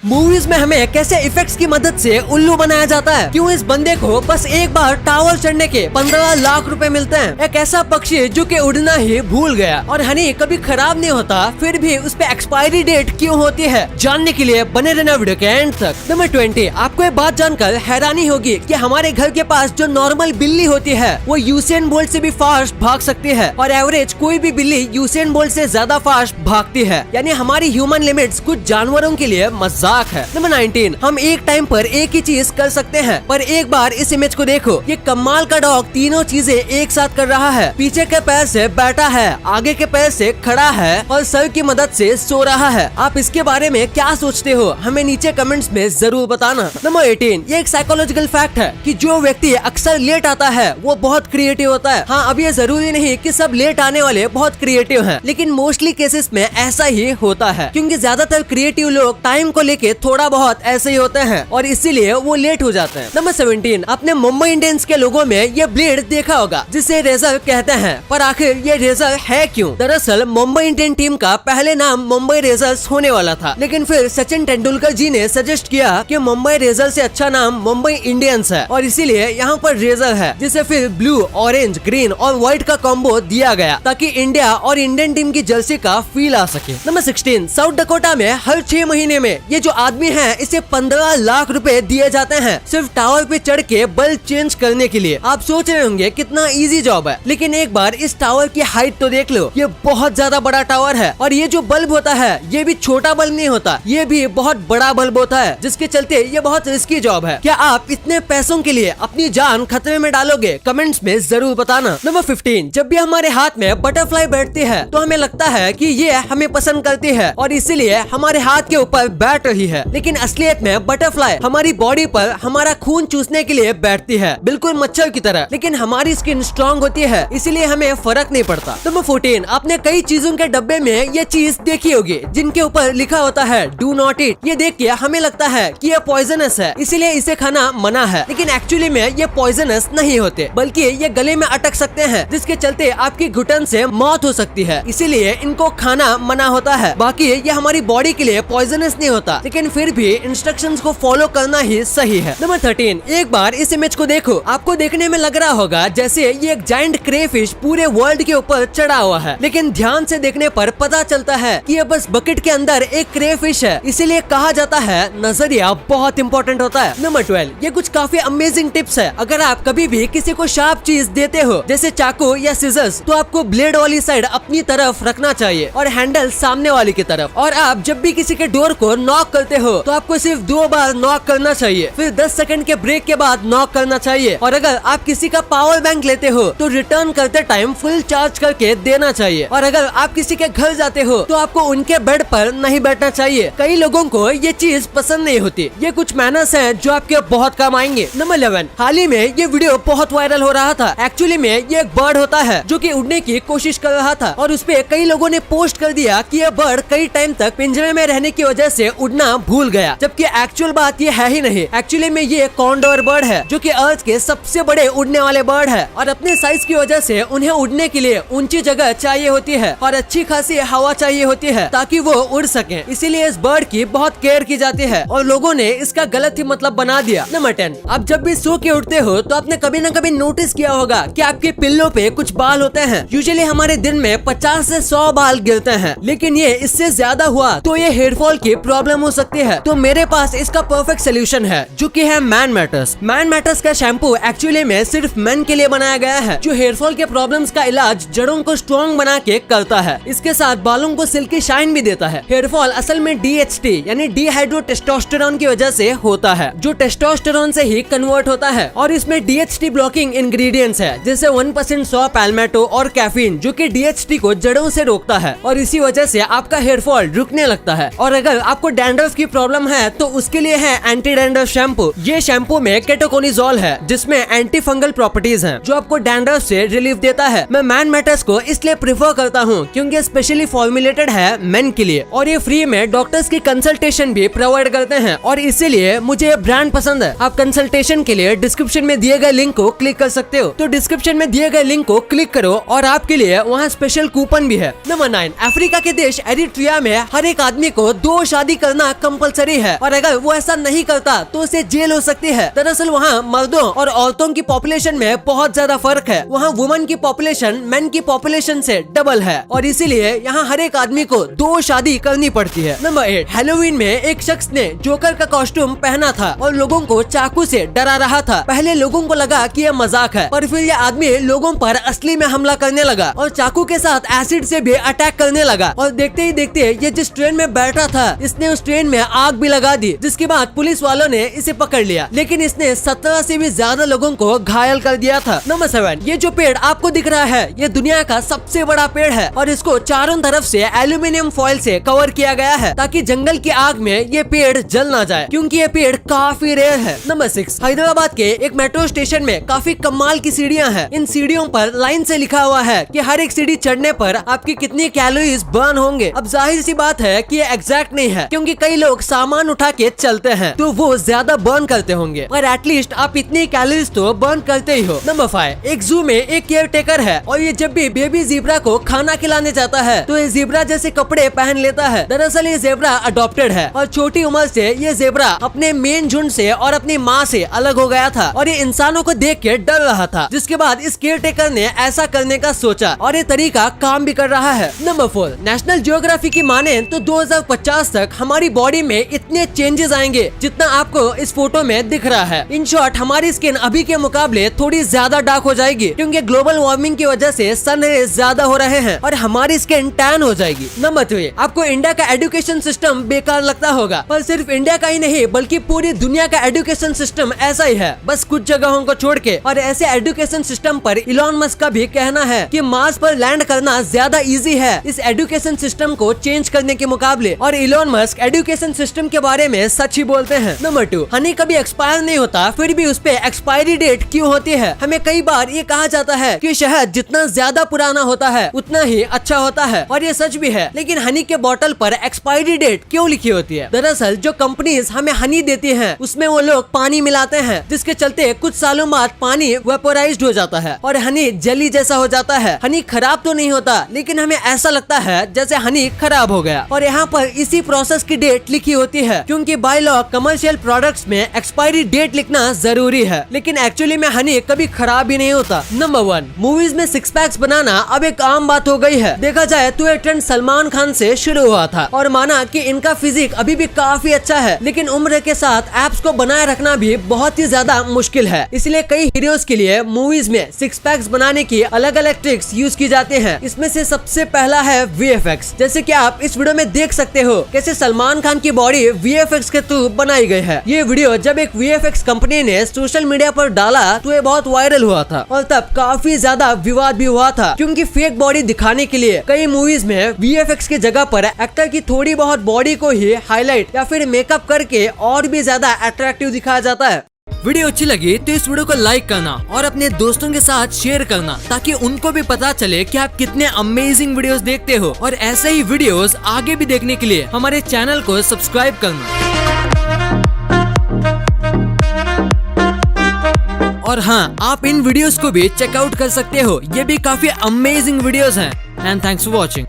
Movies में हमें कैसे इफेक्ट्स की मदद से उल्लू बनाया जाता है। क्यों इस बंदे को बस एक बार टावर चढ़ने के 15 लाख रुपए मिलते हैं। एक ऐसा पक्षी जो कि उड़ना ही भूल गया और हनी कभी खराब नहीं होता, फिर भी उस पे एक्सपायरी डेट क्यों होती है, जानने के लिए बने रहना वीडियो के एंड तक। नंबर 20, आपको एक बात जानकर हैरानी होगी कि हमारे घर के पास जो नॉर्मल बिल्ली होती है वो यूसेन बोल्ट से भी फास्ट भाग सकती है और एवरेज कोई भी बिल्ली यूसेन बोल्ट से ज्यादा फास्ट भागती है। यानी हमारी ह्यूमन लिमिट्स कुछ जानवरों के लिए मजाक है। नंबर 19, हम एक टाइम पर एक ही चीज कर सकते हैं, पर एक बार इस इमेज को देखो। ये कमाल का डॉग तीनों चीजें एक साथ कर रहा है। पीछे के पैर से बैठा है, आगे के पैर से खड़ा है और सर की मदद से सो रहा है। आप इसके बारे में क्या सोचते हो, हमें नीचे कमेंट्स में जरूर बताना। नंबर 18, ये एक साइकोलॉजिकल फैक्ट है कि जो व्यक्ति अक्सर लेट आता है वो बहुत क्रिएटिव होता है। हाँ, अब ये जरूरी नहीं कि सब लेट आने वाले बहुत क्रिएटिव हैं, लेकिन मोस्टली केसेस में ऐसा ही होता है, क्योंकि ज्यादातर क्रिएटिव लोग टाइम को लेके थोड़ा बहुत ऐसे ही होते हैं और इसीलिए वो लेट हो जाते हैं। नंबर 17, आपने मुंबई इंडियंस के लोगों में ये ब्लेड देखा होगा जिसे रेजर कहते हैं, पर आखिर ये रेजर है क्यों? दरअसल मुंबई इंडियन टीम का पहले नाम मुंबई रेजर्स होने वाला था, लेकिन फिर सचिन तेंदुलकर जी ने सजेस्ट किया कि मुंबई रेजर से अच्छा नाम मुंबई इंडियंस है और इसीलिए यहाँ पर रेजर है, जिसे फिर ब्लू, ऑरेंज, ग्रीन और व्हाइट का कॉम्बो दिया गया ताकि इंडिया और इंडियन टीम की जर्सी का फील आ सके। नंबर 16, साउथ डकोटा में हर 6 महीने में ये जो आदमी है इसे 15 लाख रुपए दिए जाते हैं सिर्फ टावर पे चढ़ के बल्ब चेंज करने के लिए। आप सोच रहे होंगे कितना इजी जॉब है, लेकिन एक बार इस टावर की हाइट तो देख लो। ये बहुत ज्यादा बड़ा टावर है और ये जो बल्ब होता है ये भी छोटा बल्ब नहीं होता, ये भी बहुत बड़ा बल्ब होता है, जिसके चलते ये बहुत रिस्की जॉब है। क्या आप इतने पैसों के लिए अपनी जान खतरे में डालोगे? कमेंट्स में जरूर बताना। नंबर 15, जब भी हमारे हाथ में बटरफ्लाई बैठती है तो हमें लगता है कि ये हमें पसंद करती है और इसीलिए हमारे हाथ के ऊपर बैठ रही है, लेकिन असलियत में बटरफ्लाई हमारी बॉडी पर हमारा खून चूसने के लिए बैठती है, बिल्कुल मच्छर की तरह, लेकिन हमारी स्किन स्ट्रॉन्ग होती है इसीलिए हमें फर्क नहीं पड़ता। नंबर 14, आपने कई चीजों के डब्बे में ये चीज देखी होगी जिनके ऊपर लिखा होता है डू नॉट ईट। ये देख के हमें लगता है कि ये पॉइजनस है इसीलिए इसे खाना मना है, लेकिन एक्चुअली में ये पॉइजनस नहीं होते, बल्कि ये गले में अटक सकते हैं जिसके चलते आपकी घुटन से मौत हो सकती है, इसीलिए इनको खाना मना होता है। बाकी ये हमारी बॉडी के लिए पॉइजनस नहीं होता, लेकिन फिर भी इंस्ट्रक्शंस को फॉलो करना ही सही है। नंबर 13, एक बार इस इमेज को देखो। आपको देखने में लग रहा होगा जैसे ये एक जायंट क्रेफिश पूरे वर्ल्ड के ऊपर चढ़ा हुआ है, लेकिन ध्यान से देखने पर पता चलता है कि ये बस बकेट के अंदर एक क्रेफिश है, इसीलिए कहा जाता है नजरिया बहुत इंपॉर्टेंट होता है। नंबर 12, ये कुछ काफी अमेजिंग टिप्स है। अगर आप कभी भी किसी को शार्प चीज देते हो जैसे चाकू या सीजर्स, तो आपको ब्लेड वाली साइड अपनी तरफ रखना चाहिए और हैंडल सामने वाली की तरफ। और आप जब भी किसी के डोर को नॉक करते हो तो आपको सिर्फ 2 बार नॉक करना चाहिए, फिर 10 सेकंड के ब्रेक के बाद नॉक करना चाहिए। और अगर आप किसी का पावर बैंक लेते हो तो रिटर्न करते टाइम फुल चार्ज करके देना चाहिए। और अगर आप किसी के घर जाते हो तो आपको उनके बेड पर नहीं बैठना चाहिए। कई लोगों को ये चीज पसंद नहीं होती। ये कुछ मैनर्स हैं जो आपके बहुत काम आएंगे। नंबर 11, हाल ही में ये वीडियो बहुत वायरल हो रहा था। एक्चुअली में ये एक बर्ड होता है जो कि उड़ने की कोशिश कर रहा था और उसपे कई लोगों ने पोस्ट कर दिया कि ये बर्ड कई टाइम तक पिंजरे में रहने की वजह से उड़ना भूल गया, जबकि एक्चुअल बात ये है ही नहीं। एक्चुअली में ये कॉन्डोर बर्ड है जो कि अर्थ के सबसे बड़े उड़ने वाले बर्ड है और अपने साइज की वजह से उन्हें उड़ने के लिए ऊंची जगह चाहिए होती है और अच्छी खासी हवा चाहिए होती है ताकि वो उड़ सके। इसीलिए इस बर्ड की बहुत केयर की जाती है और लोगों ने इसका गलत ही मतलब बना दिया। नंबर 10, आप जब भी सो के उठते हो तो आपने कभी न कभी नोटिस किया होगा कि आपके पिल्लों पे कुछ बाल होते हैं। यूजुअली हमारे दिन में 50 से 100 बाल गिरते हैं, लेकिन ये इससे ज्यादा हुआ तो ये हेयरफॉल की प्रॉब्लम हो सकती है। तो मेरे पास इसका परफेक्ट सोल्यूशन है जो कि है मैन मैटर्स। मैन मैटर्स का शैम्पू एक्चुअली में सिर्फ मेन के लिए बनाया गया है, जो हेयरफॉल के प्रॉब्लम्स का इलाज जड़ों को स्ट्रॉन्ग बना के करता है। इसके साथ बालों को सिल्की शाइन भी देता है। हेयरफॉल असल में DHT यानी डिहाइड्रो टेस्टोस्टेरोन की वजह से होता है, जो टेस्टोस्टेरोन से ही कन्वर्ट होता है और इसमें DHT ब्लॉकिंग इंग्रेडिएंट्स है जैसे 1% सॉ पैल्मेटो और कैफीन, जो कि DHT को जड़ों से रोकता है और इसी वजह से आपका हेयरफॉल रुकने लगता है। और अगर आपको डैंड्रफ की प्रॉब्लम है तो उसके लिए है एंटी डैंड्रफ शैम्पू। ये शैम्पू में केटोकोनिजोल है जिसमें एंटी फंगल प्रॉपर्टीज हैं जो आपको डैंड्रफ से रिलीफ देता है। मैं मैन मैटर्स को इसलिए प्रेफर करता हूँ क्योंकि स्पेशली फॉर्मुलेटेड है मेन के लिए और ये फ्री में डॉक्टर्स की कंसल्टेशन भी प्रोवाइड करते हैं और इसीलिए मुझे ये ब्रांड पसंद है। आप कंसल्टेशन के लिए डिस्क्रिप्शन में दिए गए लिंक को क्लिक कर सकते हो, तो डिस्क्रिप्शन में दिए गए लिंक को क्लिक करो और आपके लिए वहाँ स्पेशल कूपन भी है। नंबर 9, अफ्रीका के देश एरिट्रिया में हर एक आदमी को 2 शादी करना करना कंपलसरी है और अगर वो ऐसा नहीं करता तो उसे जेल हो सकती है। दरअसल वहाँ मर्दों और औरतों की पॉपुलेशन में बहुत ज्यादा फर्क है। वहाँ वुमन की पॉपुलेशन मेन की पॉपुलेशन से डबल है और इसीलिए यहाँ हर एक आदमी को 2 शादी करनी पड़ती है। नंबर 8, हैलोवीन में एक शख्स ने जोकर का कॉस्ट्यूम पहना था और लोगों को चाकू से डरा रहा था। पहले लोगों को लगा कि यह मजाक है, पर फिर यह आदमी लोगों पर असली में हमला करने लगा और चाकू के साथ एसिड से भी अटैक करने लगा। और देखते ही देखते ये जिस ट्रेन में बैठा था इसने उस ट्रेन में आग भी लगा दी, जिसके बाद पुलिस वालों ने इसे पकड़ लिया, लेकिन इसने 17 से भी ज्यादा लोगों को घायल कर दिया था। नंबर 7, ये जो पेड़ आपको दिख रहा है ये दुनिया का सबसे बड़ा पेड़ है और इसको चारों तरफ से एल्यूमिनियम फॉइल से कवर किया गया है ताकि जंगल की आग में ये पेड़ जल ना जाए, क्योंकि ये पेड़ काफी रेयर है। नंबर 6, हैदराबाद के एक मेट्रो स्टेशन में काफी कमाल की सीढ़ियाँ हैं। इन सीढ़ियों पर लाइन से लिखा हुआ है कि हर एक सीढ़ी चढ़ने पर आपकी कितनी कैलोरीज बर्न होंगे। अब जाहिर सी बात है कि ये एग्जैक्ट नहीं है, क्योंकि कई लोग सामान उठा के चलते हैं तो वो ज्यादा बर्न करते होंगे, पर एटलीस्ट आप इतनी कैलोरीज तो बर्न करते ही हो। नंबर 5, एक जू में एक केयर टेकर है और ये जब भी बेबी ज़ेब्रा को खाना खिलाने जाता है तो ये ज़ेब्रा जैसे कपड़े पहन लेता है। दरअसल ये ज़ेब्रा अडॉप्टेड है और छोटी उम्र से ये ज़ेब्रा अपने मेन झुंड से और अपनी माँ से अलग हो गया था और ये इंसानों को देख के डर रहा था, जिसके बाद इस केयर टेकर ने ऐसा करने का सोचा और ये तरीका काम भी कर रहा है। नंबर 4, नेशनल जियोग्राफी की माने तो 2050 तक हमारी बॉडी में इतने चेंजेस आएंगे जितना आपको इस फोटो में दिख रहा है। इन शॉर्ट हमारी स्किन अभी के मुकाबले थोड़ी ज्यादा डार्क हो जाएगी, क्योंकि ग्लोबल वार्मिंग की वजह से सन रेज ज्यादा हो रहे हैं और हमारी स्किन टैन हो जाएगी। नंबर 3, आपको इंडिया का एजुकेशन सिस्टम बेकार लगता होगा, पर सिर्फ इंडिया का ही नहीं बल्कि पूरी दुनिया का एजुकेशन सिस्टम ऐसा ही है, बस कुछ जगहों को छोड़ के। और ऐसे एजुकेशन सिस्टम पर इलॉन मस्क का भी कहना है कि मार्स पर लैंड करना ज्यादा इजी है इस एजुकेशन सिस्टम को चेंज करने के मुकाबले, और इलॉन मस्क एजुकेशन सिस्टम के बारे में सच ही बोलते हैं। नंबर 2, हनी कभी एक्सपायर नहीं होता फिर भी उस पे एक्सपायरी डेट क्यों होती है? हमें कई बार ये कहा जाता है कि शहद जितना ज्यादा पुराना होता है उतना ही अच्छा होता है, और ये सच भी है, लेकिन हनी के बोतल पर एक्सपायरी डेट क्यों लिखी होती है? दरअसल जो कंपनीज हमें हनी देती हैं उसमें वो लोग पानी मिलाते हैं, जिसके चलते कुछ सालों बाद पानी वेपोराइज्ड हो जाता है और हनी जली जैसा हो जाता है। हनी खराब तो नहीं होता, लेकिन हमें ऐसा लगता है जैसे हनी खराब हो गया, और यहाँ पर इसी प्रोसेस की डेट लिखी होती है, क्योंकि बाय लॉ कमर्शियल प्रोडक्ट्स में एक्सपायरी डेट लिखना जरूरी है, लेकिन एक्चुअली में हनी कभी खराब ही नहीं होता। नंबर 1, मूवीज में 6 पैक्स बनाना अब एक आम बात हो गई है। देखा जाए तो ये ट्रेंड सलमान खान से शुरू हुआ था और माना कि इनका फिजिक अभी भी काफी अच्छा है, लेकिन उम्र के साथ एब्स को बनाए रखना भी बहुत ही ज्यादा मुश्किल है। इसलिए कई हीरोज के लिए मूवीज में 6 पैक्स बनाने की अलग अलग ट्रिक्स यूज की जाती हैं। इसमें से सबसे पहला है VFX। जैसे कि आप इस वीडियो में देख सकते हो कैसे सलमान खान की बॉडी VFX के थ्रू बनाई गई है। ये वीडियो जब एक VFX कंपनी ने सोशल मीडिया पर डाला तो ये बहुत वायरल हुआ था और तब काफी ज्यादा विवाद भी हुआ था, क्योंकि फेक बॉडी दिखाने के लिए कई मूवीज में VFX की जगह पर एक्टर की थोड़ी बहुत बॉडी को ही हाईलाइट या फिर मेकअप करके और भी ज्यादा अट्रैक्टिव दिखाया जाता है। वीडियो अच्छी लगी तो इस वीडियो को लाइक करना और अपने दोस्तों के साथ शेयर करना, ताकि उनको भी पता चले कि आप कितने अमेजिंग वीडियोस देखते हो, और ऐसे ही वीडियोस आगे भी देखने के लिए हमारे चैनल को सब्सक्राइब करना। और हाँ, आप इन वीडियोस को भी चेकआउट कर सकते हो, ये भी काफी अमेजिंग वीडियोस हैं। And thanks for watching.